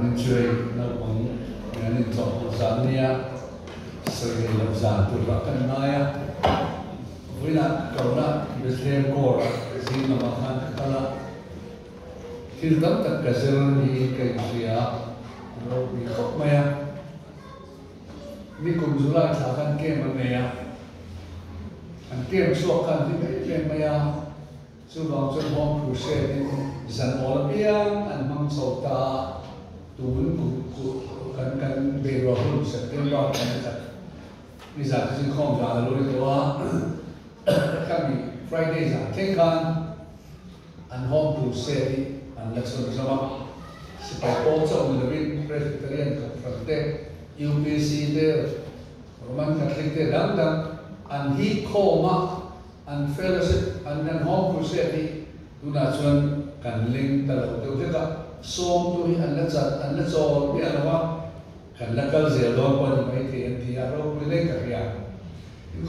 mình chơi nó cũng nên chọn dàn nia sợi làm dàn từ các căn này với là cầu là Bethlehem cổ gì mà khăn cái là khi đó tất cả dân đi cái gì rồi bị khóc mày đi cùng du lịch thả khăn kia mà mày anh kia số khăn thì cái mày số lòng số hông phụ xe đi dàn Olympia anh mang sầu ta tuấn cần cần về rồi hơn sẽ đến đó cái này bây giờ thì không ra rồi đó kami Friday za tenkan an home to say an lesson sama sepai also lebih Presbyterian Confront UPC there Roman Catholic there dan an hi koma an fellowship an home to say tuna chuan kan ling ta lo deu ka som tu hi an la chaw bi anawa kan la kal zel lo kon mai ti an ti aro bi le ka ria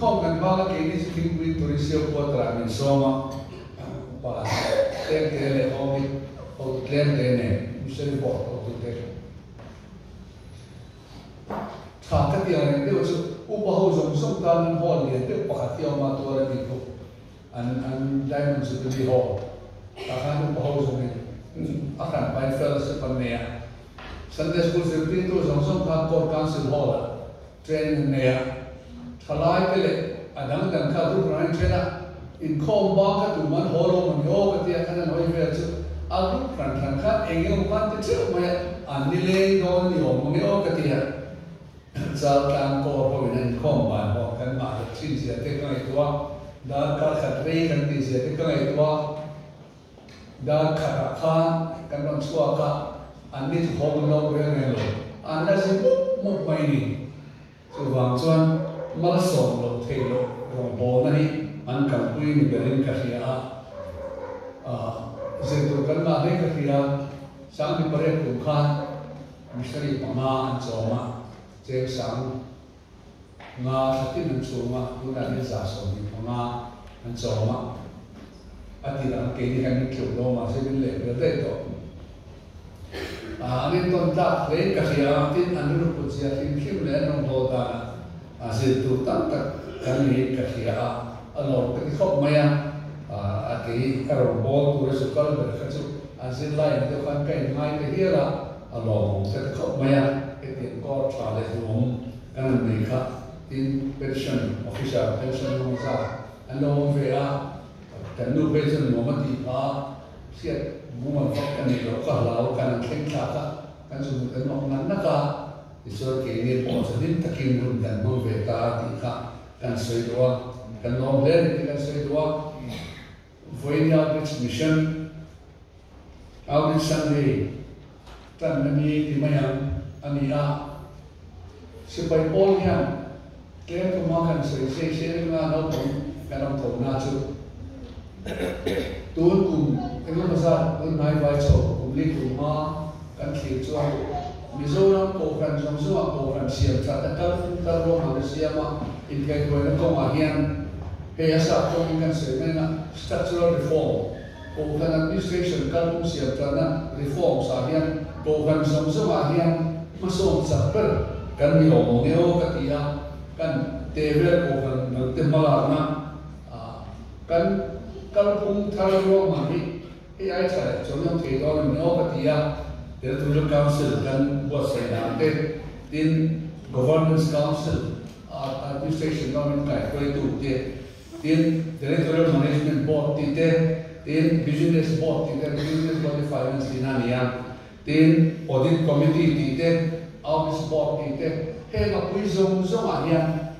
không cần bao cái này thì mình tôi sẽ có tra mình soma và tem cái này họ tem cái này mình sẽ bỏ vào cái này thằng cái tiền này đều là upahu dùng sông tan họ liền đều bắt tiêu mà tôi là bị phụ anh diamond sẽ bị họ ta khăn upahu dùng này akan by fellowship anh này Sunday school sẽ bị tôi dùng sông tan court council họ là training này Thalai pele adang dan kha du ran chena in khom ba ka tu man holo man yo ka tia kana noi ve chu adu ran kha engem kan te chu ma an ni le do ni o mo yo ka tia zal kan ko ho in khom ba ho kan ma chin sia te ka i tua da ka khat re kan ti sia te ka i tua da kha kha kan ron chua ka an ni ho lo ve ne lo an la si mu mai ni chu wang chuan Malasong lo thelo rong bo na ni an kam pui ni berin ka hia zetu kan ma he ka hia sang ni pare kum khan misari pama an choma che sang nga thati nan choma tu na ni za so ni pama an choma ati la ke ni kan ni kyo lo ma se bin le be de to ani ton ta le ka hia tin an ru pu sia tin khim le nong bo ta Asil tu tak kami kahia alor kati khop maya ati karobol tu resukal berkatu asil lain tu kan kai mai kahia la alor kati khop maya kati kor chale tuom kan mereka tin pension official pension masa alor vea kan nu pension momati siat buman fak kan ni lokah lau kan kengkaka kan sumber kan nok nan naka Isor kini pos ini takin pun dan memveta tika kan sesuatu kan nomor kan sesuatu void outreach mission outreach Sunday tan nami di mayang ania supaya orang yang kemakan sesuatu nga nopong kan nopong nacu tuan kum kenapa besar tuan naik baca kumli kumah kan kicuan Mizoram ko kan jomsuwa ko kan siam ta ro ma siama in kai ko na ko ahian he asa ko kan se na structural reform ko kan administration kan ko siam ta na reform sa hian ko kan jomsuwa hian masom sa per kan mi lo mo neo ka tia kan tevel ko kan te mala na kan pung thar ro ma ni he ai cha jom te do neo ka tia The Electoral Council dan buat saya nanti tin Governance Council Administration Government kai ko itu tin Electoral Management Board tin Business Board Business Body Finance dinania tin Audit Committee Office Board hela puizong ahia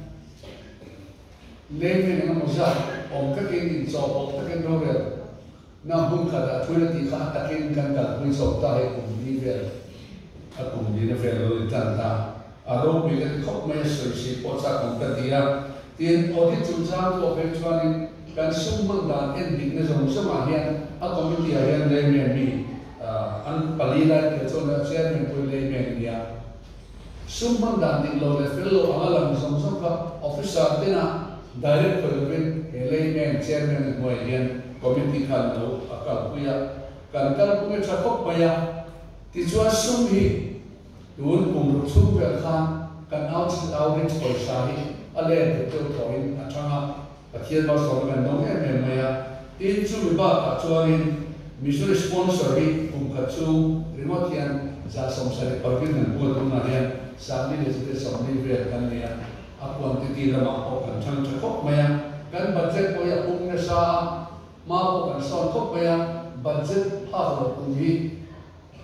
leve dengan mozak kakin so kakin rover na bung kada tuila ti ka takin kan ka pui so ta he kum ni ver kum ni na ver lo tan ta aro mi le khop me so si po sa kan ka dia tin audit chu cha to pe chuan kan sum mang dan en dik na zong sama hian a committee hian le me mi an palila ke so na chairman pui le me dia sum mang dan dik lo le fellow alam zong so ka officer tena director ben le me chairman mo hian committee kan lo akal puya kan kal puya chakop maya ti chuan sum hi tun kum ru chu ve khan kan outreach poisa hi ale te thoin athanga pathian ba so kan dong em maya tin chu mi ba ka chuanin Missouri sponsor hi kum ka chu remote yan za som sare parkin nan bu tu na ya samni le te samni ve kan ne ya apon ti lama o kan thang thok maya kan budget ko ya kum ne sa ma ko kan son thok maya budget ha lo kum hi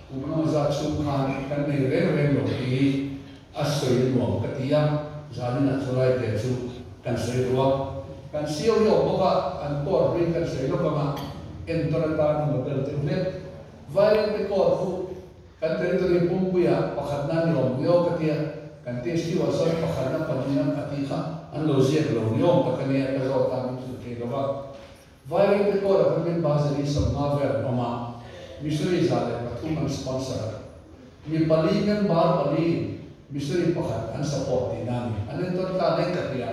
kum no za chu khan kan ne re lo hi asoi lo ka tiya za ni na chulai te chu kan sei ro kan siêu yo ko ka an por rin kan sei lo ka ma entoratan model template vai pe ko fu kan territory pumpuya pakhatna ni rom yo katia kan testi waso pakhatna paniam atika an logic lo yo pakania ka zo ta mi su ke lo vai pe ko ra men bazari som naver oma missouri zale pathum sponsor mi palingan bar pali missouri pakhat an support dinami an entorta ne katia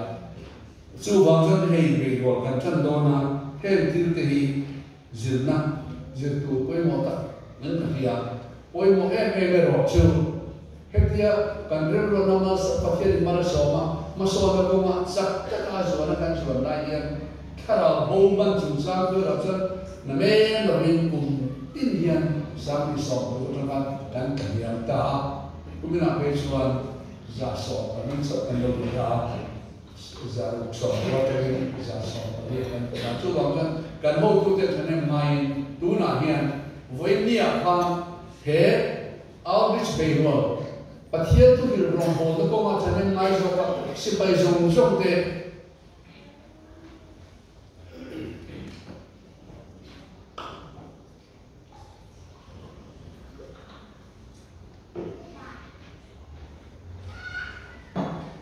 chu bangjon hei be go kan chan dona he til te hi zilna ziltu koi mota nan katia koi mo e ro chu hetia kan relo nama pathir mara soma masoma ko ma sak ta zo na kan zo na yan kara bo ban chu sa ko ra chan na me no min kum tin yan sa mi so ko na kan katia ta kumina pe chuan za so kan so kan lo ta za so ko te za so ni kan ta chu bang kan ho tu te thane mai tu na hian voinia khan he outreach payroll pathia tu hil rom ho to ko ma thane mai zo ka sipai zong zong te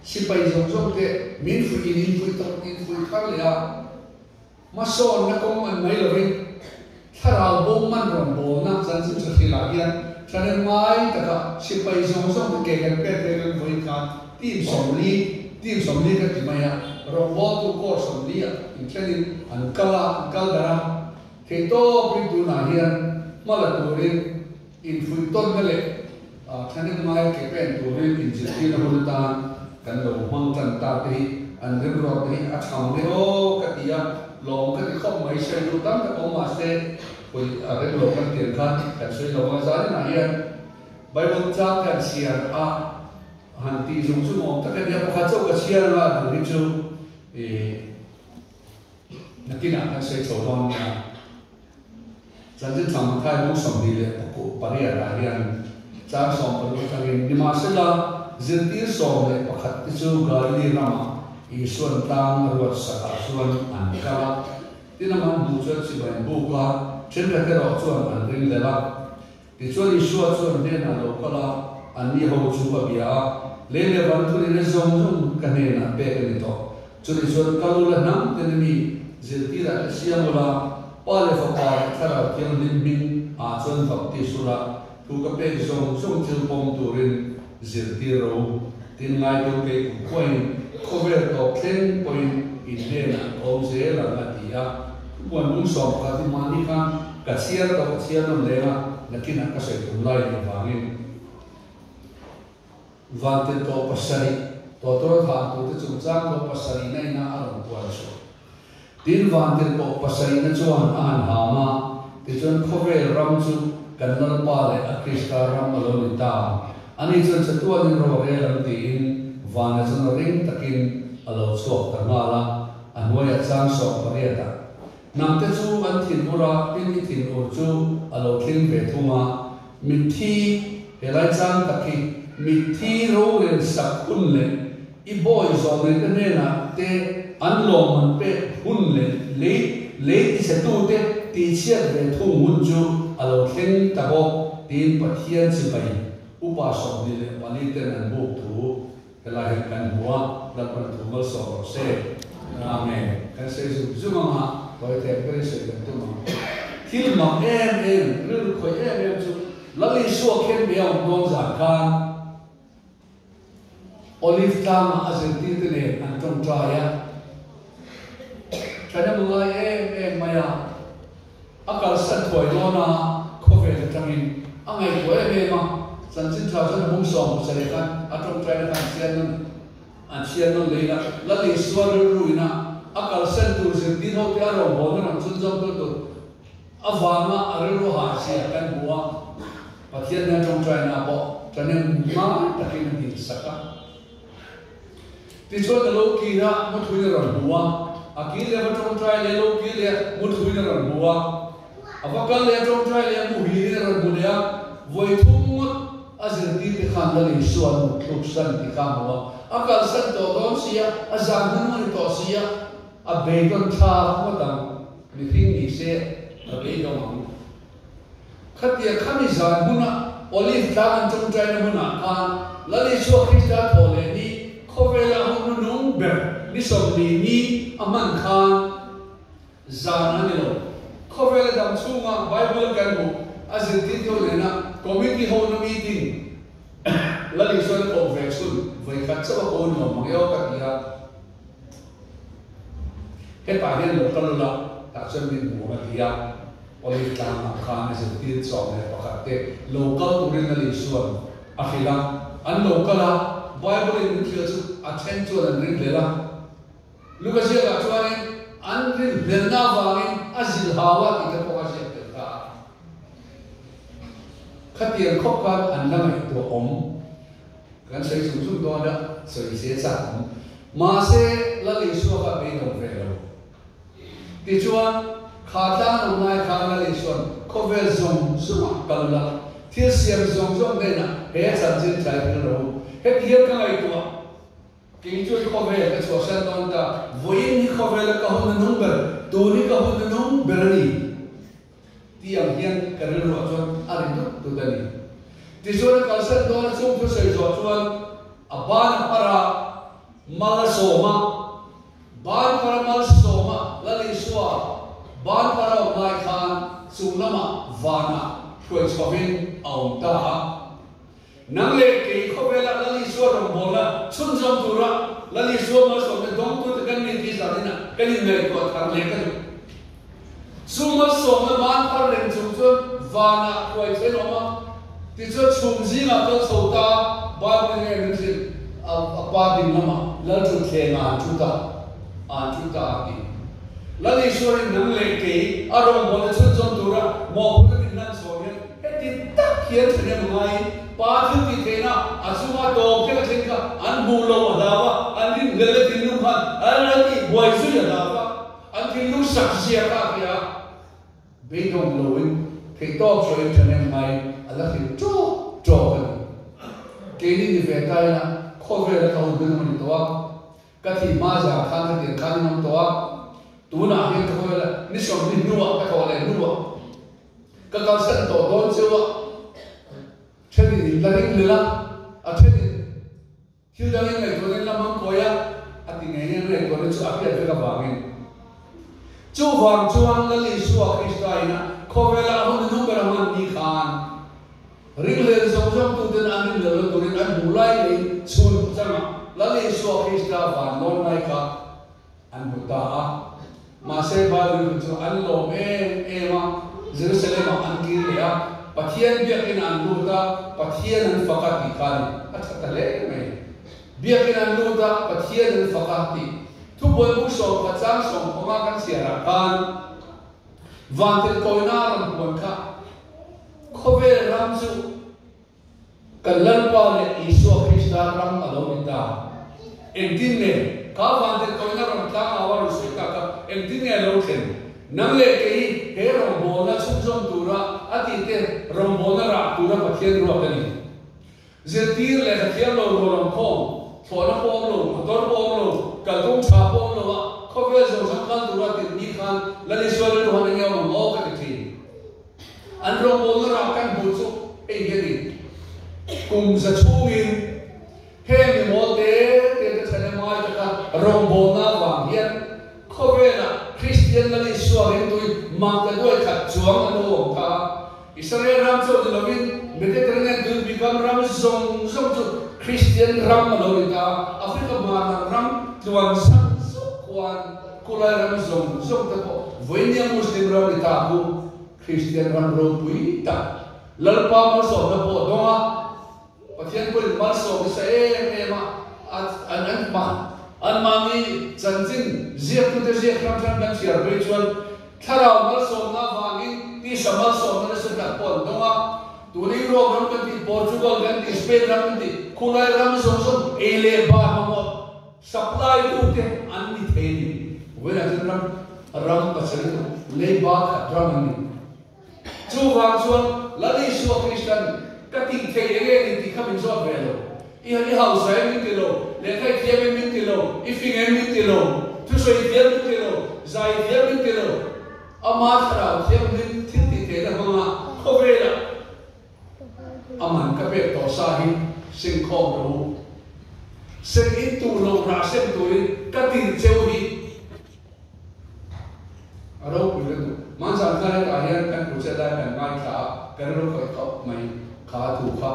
sipai zong zong te min fu in fu to in fu khal ya mason na kong an mai lovin tharau bo man rom bo na chan chu chu la hian thane mai ta ka sipai zong zong ke kan pe te kan voi khan team som li ka ti maya rom bo tu ko som li in thlenin an kal dara ke to pri tu na hian mala turin in fu ton le thane mai ke pen turin in ji ti na hul ta kan lo mang tan ta te an rem ro te a cham le o ka tia long ka ti khop mai sai lu tam ka ma se koi a re lo kan tian khan kan sei lo ma za na hian bible cha kan siar a han ti zung chu mo ta kan ya pakha chau ka siar la an ri chu nakina kan sei chau don na chan chen cham khai mo som di le ko paria la hian cha som pa lo ka ni ma se la zirtir som le pakhat ti chu gali rama isuan tang ruat saka suan an kala tinaman bu chu chi ban bu ka chen ka ro chuan an ring le la ti chuan isua chuan ne na lo kala an ni ho chu ba bia le le ban thu ni zong zong ka ne na pe ka ni to chu ni chuan kalu la nam te ni zirtir a siam la pa le fa pa thara kian din bin a chuan thak ti sura tu ka pe zong zong til pom turin zirtir ro tin ngai to ke point cover to 10 point in dena o ze la natia buan mun so ka ti mani kan ka sia no lena nakina ka se tu lai ni wangin vante to pasari to tha to te chu chang to pasari nai na aron kwa so tin vante to pasari na chuan an ha ma ti chuan cover ram chu kan nal pa le a krista ram lo ni ta ani chuan chatuan in ro re lam ti in vana chuan ring takin alo chok ta ngala anwaya chang sok pariata namte chu an thin ura pin thin ur chu alo thin ve thuma mithi helai chang taki mithi ro le sakun le i boy zo le ne na te an lo man pe hun le ti se tu te ti chiat ve thu mun chu alo thin ta bo tin pathian chi bai upa som ni le pali ten an bu thu helai kan huwa la pan thu mal so se amen kan se zu ma koi te pe se kan tu ma thil ma em ru khoi em chu la li so khen me ong dong za kan olive tama azenti te ne an tong tra ya kana ma em maya akal san thoi do na khofe tangin angai ko e ma san sin tha san hum som sa le kan atong try na kan sian non leina la le suar ruina akal sen tu sin din ho ya ro bon na chun jom tu avama arelo ha sia kan buwa pathian na tong try na bo chanen ma takin din saka ti cho da lo ki ra mo thui ro buwa akile ma tong try le lo ki le mo thui ro buwa avakal le tong try le mo hi ro buya voi thum azir ti te khan la le suan tluk san ti kha mo akal san to don sia azan mun to sia a be don tha mo dang ni thing ni se a be do ma khatia khami zan buna olive tang tong try na buna kan la le su krista to le ni khovela hu nung ber ni som ni aman khan zan ani lo khovela dam chunga bible kan mo azir ti to le na committee ho na meeting lali son convention với các xã hội nó mà yêu các nhà cái bài này nó còn là các dân mình muốn cái nhà ôi làm khăn này sẽ tiền sòng này và các cái local tụi mình lali son akhirnya an local là bible in kia chứ attention and read là lúc cái gì là cho anh an read lên na vàng azil hawa kita có cái gì cả khát tiền khóc can an làm cái tổ ống kan sei sum sum do da sei se sa ma se la li su ka be no ve lo ti chuan kha ta no nai kha la li suan ko ve zong su ma kal la thil siam zong zong de na he san jin chai ke ro he thiam ka ngai tu ki chu ko ve ka so san don ta voin ni ko ve la ka hon nung ber tu ni ka hon nung ber ni ti ang hian ka ro chuan ari tu da ni Tisura kalsan doon sum tu sa Joshua aban para malasoma ban para malasoma lali suwa ban para mai khan sunama vana kuai sovin aum ta nang le ke khobela lali suwa rom bola chun jom tura lali suwa malasoma dong tu kan ni ti sa dina kan ni ngai ko thar le kan suma soma ban para ren chum chun vana kuai senoma ti cho chum ji na to chota ba ne ne ni a pa din lama la chu the na chu ta ti la li so rin nang le ke a ro mo le chun chon tura mo pu ni nan so ne he ti ta khian ne mai pa thu ti the na a su ma do ke la thing ka an bu lo da wa an din le le tin nu khan an la ti boi su ya da wa an tin nu sak sia ka ya be dong lo in ke to so in ne mai Allah fi cho kan kini ni vetai na khove la ka hu ni to ka thi ma za khan ti khan nam to tu na he ko la ni som ni nuwa ka ko le nuwa ka ka san to don chewa chedi ni la ring la a chedi hiu da ni ko ni la mang ko ya a ti ngai ni ko ni chu a pia ka ba ngi chu wang chuan la li suwa kristai na khove la hu ni nu ber man ni khan ring le zong zong tu den an le lo tu rin an bulai le chun changa la le so krista van non nai ka an buta ma se ba ru chu an lo e ma jerusalem an ki le a pathian bia kin an lu ta pathian an fakat ki kan atha le me bia kin an lu ta pathian an fakat ti tu boy bu so ka chang song ko ma kan sia ra kan van te ko na ram ko ka khove ram su kallan pa le isu krista ram alom ta ekdin ne ka van te ko na ram ta awar su ka ekdin ne lo khen nang le ke he rom bona chum jom tura ati te rom bona ra tura pathian ro ka ni zetir le khathian lo rom ko thona pom lo motor pom lo kaltung cha pom lo khove zo sam kan tura ti ni khan la le so le ro han nge mo ka ti an ro mo ra kan bu chu e ye ni kum za chungin he mi mo te thane mai ta ro mo na wa hian khovena christian la ni so rin tu ma ka doi khat chuang an lo ta israel ram chu de lovin mediterranean du become ram zong zong chu christian ram lo ta africa ma ram tuan san su kwan kula ram zong zong ta ko voinia muslim ram ta bu Christian ram ro pui ta lalpa mal so na po donga pathian ko mal so sa ma an mangi chanjin ziak tu te ziak ram kan siar ritual tharau mal so na wangin ti samal so na sa ka pon donga tuni ro ram kan ti Portugal kan ti Spain ram kan ti kulai ram so ele ba mo supply tu te an ni theni wela ram pasal tu le ba ka ram ni chu wang chuan lali su Christian ka ti thei ti khamin so velo i house ai min tilo le kai thiam min tilo i fing min tilo tu so i thiam min tilo zai thiam min tilo ama thara thiam min thi te la ma khobela aman ka pe to sahi sing khom ro sing in tu lo ra sem tu ka ti cheu hi aro pu le tu man san ka la hian kan pu che da kan mai kha kan ro ko ko mai kha tu kha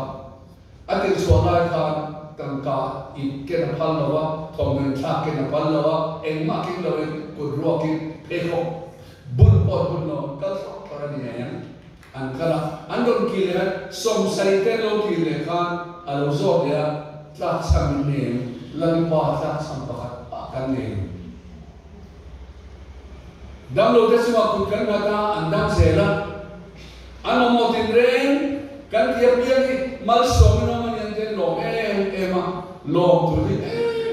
atin so lai khan kan ka I ken phal lawa thong men tha ken phal lawa eng ma king lawa ko ro ki pe ko bun pot bun no kal thora ni yan an kala an don ki le som sai ken lo ki le khan alo zo ya tla sam ne lan pa tla sam pa kan ne dam lo te sima ku kan ta andam sela an mo tin ren kan dia ni mal so no man yan den lo ema lo tu ni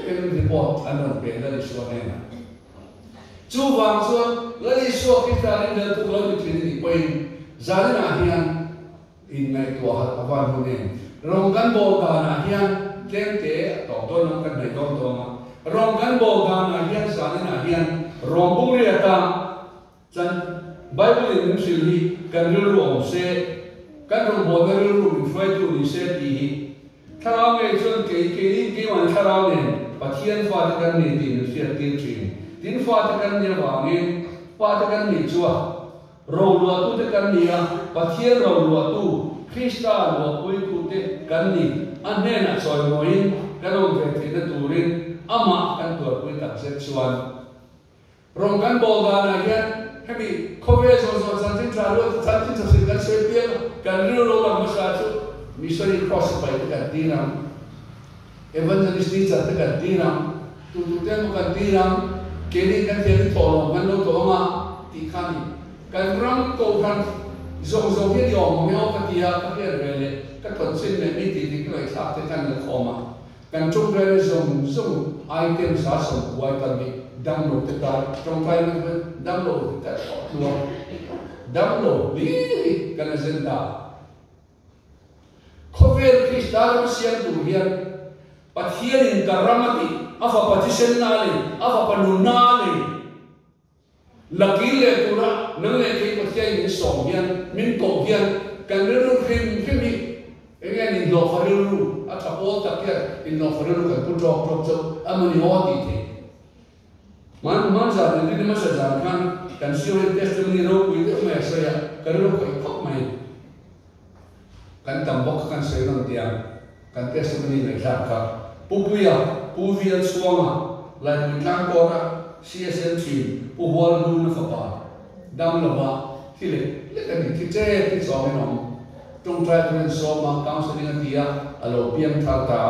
en report anon pe la li so na chu wang so la li so ki ta ni da tu lo ni ni poin zali na hian in mai to ha awan hu ne rong kan bo ka na hian tlem te to to nam kan nei to ma rong kan bo ka na hian zali na hian rong bu ri ta chan bible in sil hi kan ru ro se kan ro bo ga ru ru fai tu ni se ti hi tharau nge chon ke wan tharau ne pathian fa ta kan ne ti ni se tin thin tin fa ta kan ne wa nge fa ta kan ni chua ro lo tu te kan ni a pathian ro lo tu krista lo pui tu te kan ni an ne na choi mo in kan ro ve te na turin ama kan tu pui tak se chuan rong kan bo ga na hian hebi khove so san tin tra lo san tin se kan se pia kan ru lo la ma sa chu missionary cross by the Kantinam, evangelist teacher the Kantinam, to them Kantinam, Kenny can tell it all, Mano Toma, Tikani, Kanram Tokan, Zozo Hidiom, Meopatia, Kapiere, Katonsin, and meeting like Sapte and the Coma. Can two some items are some white on me, download the card, from private, download that, download, really, can I send that? Khover Kristar sian tu hian pathian in karamati afa patisen nale afa panunale lakile tura nale ke pathian in som hian min ko hian kan ru khim khimi engan in lo faru atapo takya in lo faru kan pu drop so amani hoti the man za ni ma sa jan kan siu testimony ro wi de ma sa ya kan ro ko khop mai kan tambok kan seron dia kan testimony mai thak ka pupuya puvia suanga lai mi tang ko ra CSN team pu wal nu na fa pa dam lawa hile le kan ki che ti so me no tong trai kan so ma counseling dia alo piam tha ta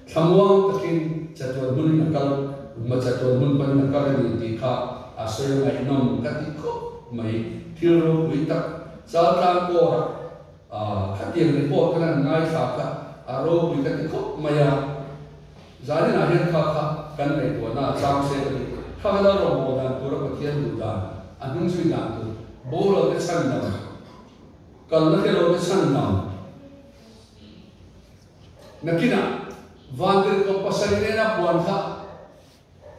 thamwang takin chatwa dun na kal ma chatwa dun pan na kal ni ti kha asoy mai nom ka ti ko mai thiro wi tak sa tang ko ra khatiang report kan ngai kha ka aro bi ka ko maya zani na hian kha kan nei to na chang se kha la ro mo dan to ro pathian du da anung sui na tu bo lo ke chan na kal na ke lo ke chan na nakina vandir ko pasai ne na buan kha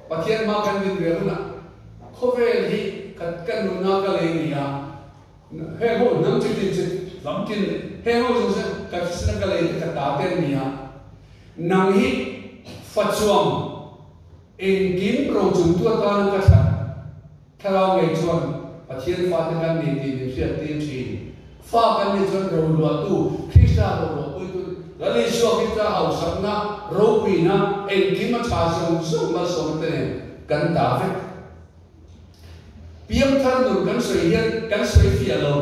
pathian ma kan din re na khovel hi kat kan nu na ka le ni ya he ho nam chi chi lamkin hero jose kasna kale ka taten niya nang hi fachuam engin pro chung tu ta na ka sa tharau ngai chuan pathian fa ta kan ni ti ni sia ti chi fa kan ni chuan ro lo tu krista ro ui tu lali so kita au sapna ro pi na engin ma cha song so ma so te kan ta ve piam thar nu kan soi hian kan soi fi alo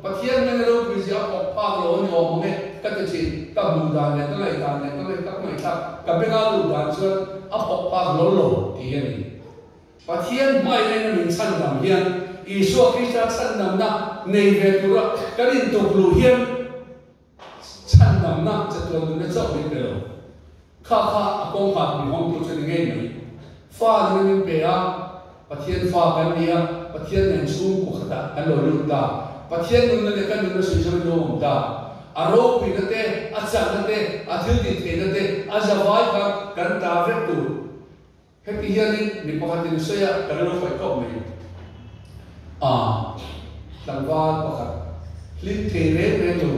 pathian na ngalo pizia o paglo ni o mga katachi kabudan na kalay tan na kalay kapmay tak kabengalu dan so apok paglo lo tiyan pathian mai na min san dam hian Isu Krista san dam na nei vetura karin tuklu hian san dam na chatuan na chau ni pelo kha akong ha ni hong tu chen ngai ni fa ni min pe a pathian fa kan nia pathian nen sum ku khata alo lu ta pathian nun ne kan nu sui sui no ta aro pi na te a cha na te a thil ti the na te a zawai ka kan ta ve tu happy hian ni pakhatin soya kan lo fai ko mai langwal pakhat lim the re lo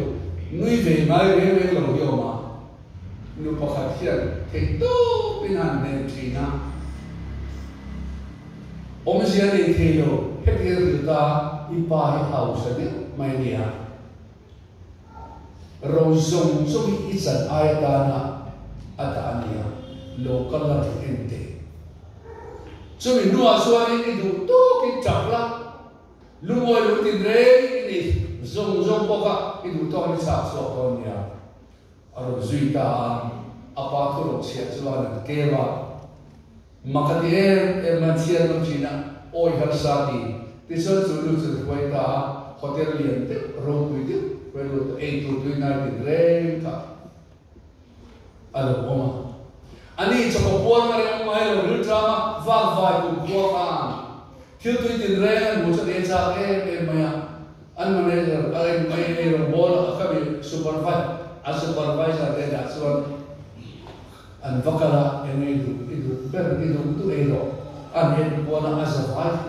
nui ve mai re lo yo ma nu pakhat hian the to pinan ne thina om sia ne the lo happy ri ta ipa hi house de mai nia ro zong zong i san ayatana atania local la ente so mi nuwa suari ni du to ki chakla lumoy lu tin re ni zong zong poka i du to ni sa so to nia aro zuita apa to ro sia chuan kewa makati e mansia no china oi har sa di tiso chu lu chu koi ta hotel lian te ro pui de pelo to e to tu na tin re ka alo oma ani choko puan mare mai lo lu drama va vai tu ko ka thil tu tin re an mo cha de cha e maya an manager ai mai ne ro bol ka bi supervisor de da suan an vakala ene du ber du tu e ro an he bona as a wife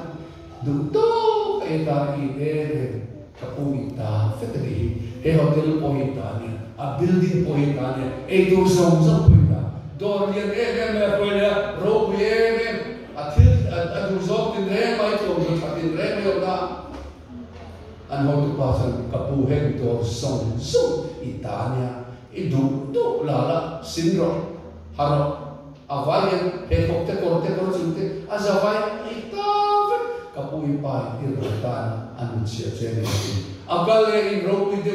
du to e ta i e ka ui ta fetri e hotel po i ta ni a building po i ta ni e du zong zong po i ta dor yen e me po le ro ye me a thil a du zong tin re mai to du tin re me o da an ho tu pa san ka pu he to zong zong i ta ni e du to la la syndrome haro avalian he kokte korte chinte azavai itave kapui pai irtan an sia chene akale in ropi de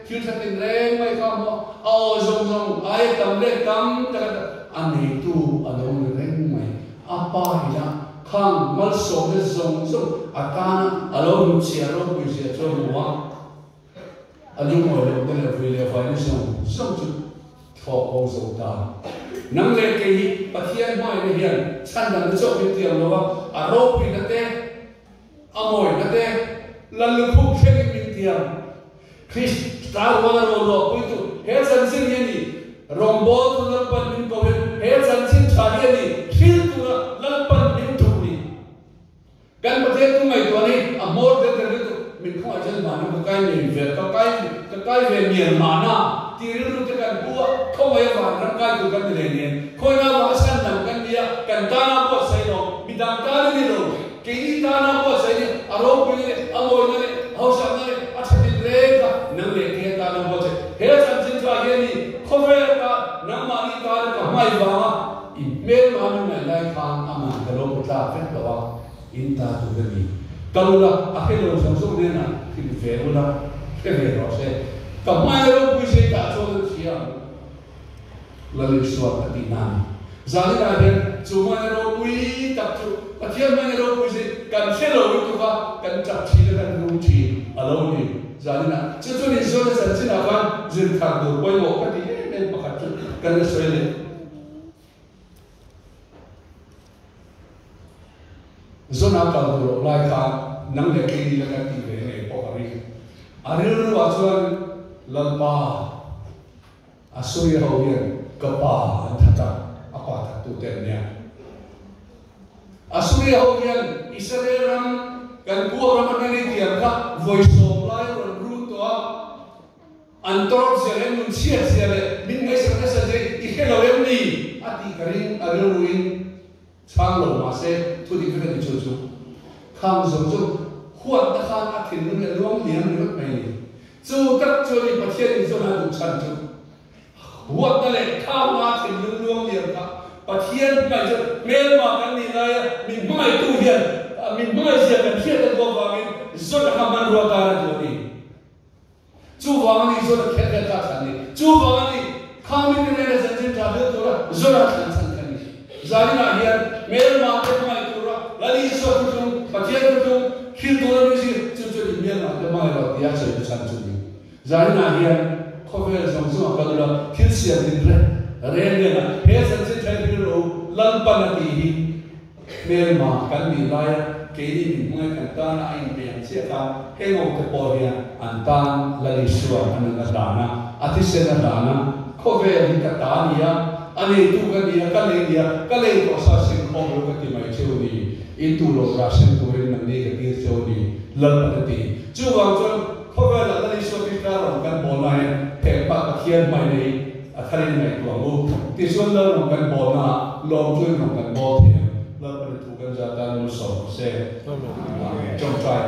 filthatin reng mai kamo ao zong zong ai tam le tam ta ani tu along reng mai apa ina khang mal so le zong zong atana along sia ropi sia chong wa anu mo le de le vai zong zong for also ta nang le ke pathian mai ne hian chan dan cho bi tiang lo a ro pi na te amoi na te lan lu khu khe bi tiang chris star wala ro lo pu tu he san sin ye ni rombo tu lan pan min ko he san sin cha ye ni thil tu lan pan min tu ni gan pathian tu mai to ni a mor de tu min kho ajal ma na kai ni ve ka kai ve mi ma na tiru te kan bua không ai vào năm cái từ cái này nè khôi na vào sân nằm cái kia cần ta na bua say rồi bị đam ta đi rồi cái gì ta na bua say đi aro bây giờ alo này hậu sang này à chắc đi lên cả nâng lên kia ta na bua say hết sân sinh ra cái gì không phải ta nâng mà đi ta cả mai vào email mà mình này lại khang ama cái lô bút ta phết cả vào in ta tu cái gì kalau lah akhirnya orang samsung dia nak kita fair lah kita rasa kamai lo puisi tak soal siang lalu suat hati nami jadi ada cuma lo puisi tak tu pathian mana lo puisi kan selo itu kan cap sila kan ruci alo ni jadi nak itu ni soal sahaja apa zirkar tu boleh lo kan dia ni pakai kan soal ni zona kalau lai kan nang le kiri lekat tiga ni pokari ariru wajuan lalpa asuri hawian kapa antata apa tu ternya asuri hawian Israel kan buah ramai ni tiang ka voice of life dan ruto antor selen nuncia selen min ngai saja ikhelo ni ati karing ariruin Chang lo masih tu di mana dicuci, kang zozo, kuat dah akhir ni luang liang ni macam tu tak curi pasien itu nak ucap tu, kuat dah le kang akhir ni luang liang ka, pasien macam mel makan ni laya, mimbai tu dia, mimbai siapa siapa tu bangin, zon hamman dua cara tu ni, chu wang ni zo la khet khet ta chan ni chu wang ni khami ni le zan zin ta de to la zo la chan chan kan ni zali na hian mel ma te mai tu ra lali so tu pathian tu khil tu la ni si chu chu ni mel ma te mai lo dia choi tu chan chu ni zali na hian khovel zong zo ka la khil sia din re ne na he san se thai ni ro lan pa na ti hi mel ma kan ni lai ke ni ngai kan ta na ai be an sia ta he ngo te po hian an tan lali suwa an na da na ati se na da na khovel hi ka ta ni ya ani tu ka ni ka le dia ka le ko sa sin khom ro ka ti mai cheu ni in tu lo ra sin tu rin nan ni ka ti cheu ni lan pa ti chu wang chon khovel la lali suwa ki ka ro kan bo na he pa ka khian mai nei a tharin mai tu mu ti suan la ro kan bo na lom chu ro kan bo thi la pa tu kan ja ta no so se trong trai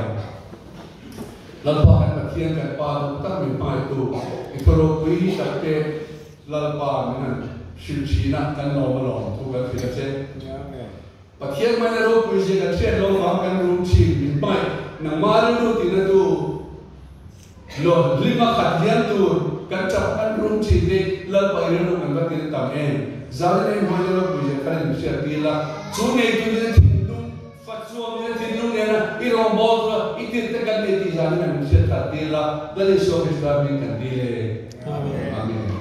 la pa kan khian kan pa ta mi mai tu i ko ro kui sa ke la pa nan shil china kan no ma lo tu kan fi se pathian mai ro kui je kan chen lo ma kan rum chi min mai na ma ru ti na tu lo lima khat lian tu kan chap kan rum chi de la pa ro no kan ba ti tam en zal ne ma ro kui je kan se ti la chu ne tu ne tin lu fat chu ne tin lu ne na i ro bo i ti te kan ne ti zal ne se ta ti la da le so is la min kan di le amen